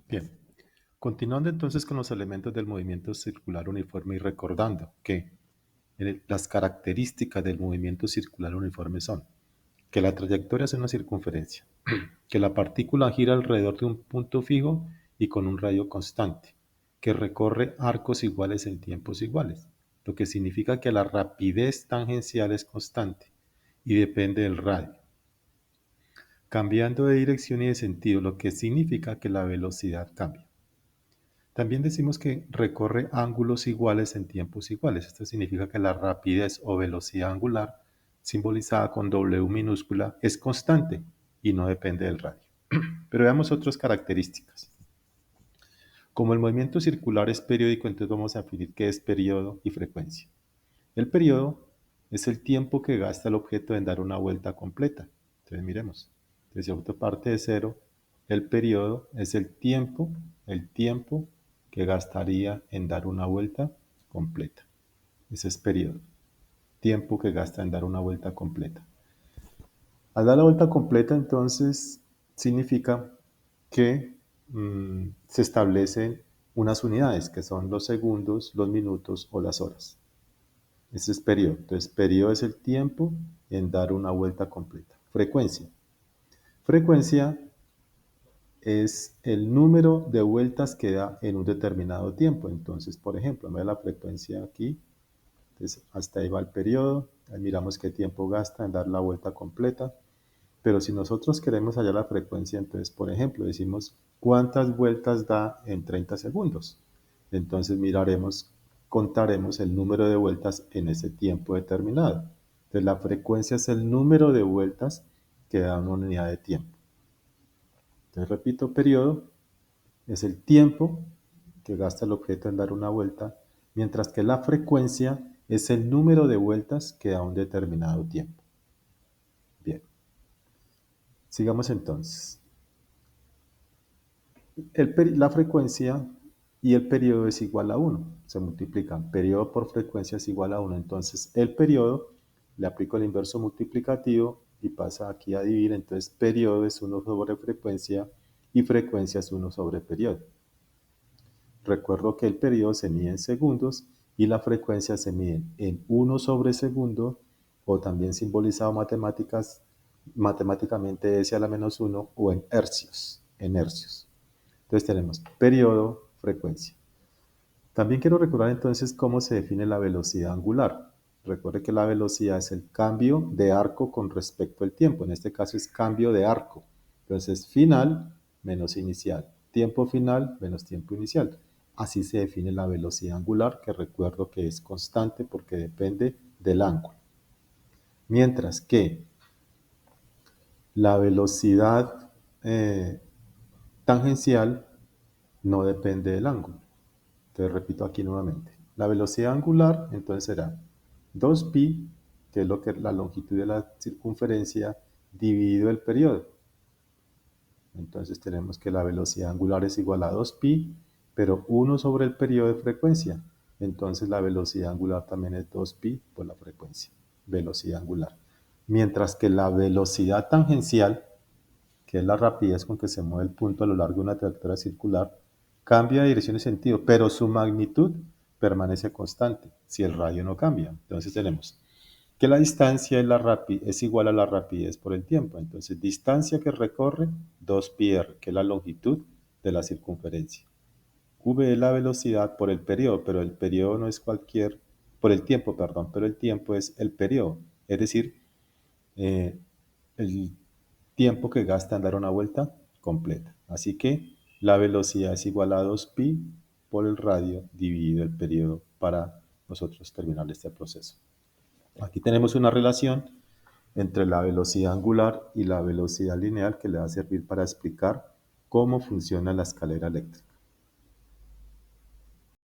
Bien, continuando entonces con los elementos del movimiento circular uniforme y recordando que las características del movimiento circular uniforme son que la trayectoria es una circunferencia, que la partícula gira alrededor de un punto fijo y con un radio constante, que recorre arcos iguales en tiempos iguales, lo que significa que la rapidez tangencial es constante y depende del radio, cambiando de dirección y de sentido, lo que significa que la velocidad cambia. También decimos que recorre ángulos iguales en tiempos iguales. Esto significa que la rapidez o velocidad angular, simbolizada con W minúscula, es constante y no depende del radio. Pero veamos otras características. Como el movimiento circular es periódico, entonces vamos a definir qué es periodo y frecuencia. El periodo es el tiempo que gasta el objeto en dar una vuelta completa. Entonces miremos. Entonces, si el objeto parte de cero, el periodo es el tiempo que gastaría en dar una vuelta completa. Ese es periodo. Tiempo que gasta en dar una vuelta completa. Al dar la vuelta completa, entonces, significa que se establecen unas unidades, que son los segundos, los minutos o las horas. Ese es periodo. Entonces, periodo es el tiempo en dar una vuelta completa. Frecuencia. Frecuencia es el número de vueltas que da en un determinado tiempo. Entonces, por ejemplo, me da la frecuencia aquí. Entonces, hasta ahí va el periodo. Ahí miramos qué tiempo gasta en dar la vuelta completa. Pero si nosotros queremos hallar la frecuencia, entonces, por ejemplo, decimos cuántas vueltas da en 30 segundos. Entonces contaremos el número de vueltas en ese tiempo determinado. Entonces, la frecuencia es el número de vueltas que da una unidad de tiempo. Entonces, repito, periodo es el tiempo que gasta el objeto en dar una vuelta, mientras que la frecuencia es el número de vueltas que da un determinado tiempo. Bien, sigamos entonces. La frecuencia y el periodo es igual a 1, se multiplican. Periodo por frecuencia es igual a 1. Entonces, el periodo le aplico el inverso multiplicativo y pasa aquí a dividir. Entonces, periodo es 1 sobre frecuencia y frecuencia es 1 sobre periodo. Recuerdo que el periodo se mide en segundos y la frecuencia se mide en 1 sobre segundo, o también simbolizado matemáticamente S a la menos 1, o en hercios. Entonces tenemos periodo, frecuencia. También quiero recordar entonces cómo se define la velocidad angular. Recuerde que la velocidad es el cambio de arco con respecto al tiempo. En este caso es cambio de arco. Entonces final menos inicial. Tiempo final menos tiempo inicial. Así se define la velocidad angular, que recuerdo que es constante porque depende del ángulo. Mientras que la velocidad tangencial no depende del ángulo. Entonces repito aquí nuevamente. La velocidad angular entonces será 2pi, que es lo que es la longitud de la circunferencia, dividido el periodo. Entonces tenemos que la velocidad angular es igual a 2pi, pero 1 sobre el periodo de frecuencia. Entonces la velocidad angular también es 2pi por la frecuencia, velocidad angular. Mientras que la velocidad tangencial, que es la rapidez con que se mueve el punto a lo largo de una trayectoria circular, cambia de dirección y sentido, pero su magnitud permanece constante si el radio no cambia. Entonces tenemos que la distancia es igual a la rapidez por el tiempo. Entonces, distancia que recorre, 2πr, que es la longitud de la circunferencia. V es la velocidad por el periodo, pero el periodo no es por el tiempo, perdón, pero el tiempo es el periodo, es decir, el tiempo que gasta en dar una vuelta completa. Así que la velocidad es igual a 2pi por el radio dividido el periodo para nosotros terminar este proceso. Aquí tenemos una relación entre la velocidad angular y la velocidad lineal que le va a servir para explicar cómo funciona la escalera eléctrica.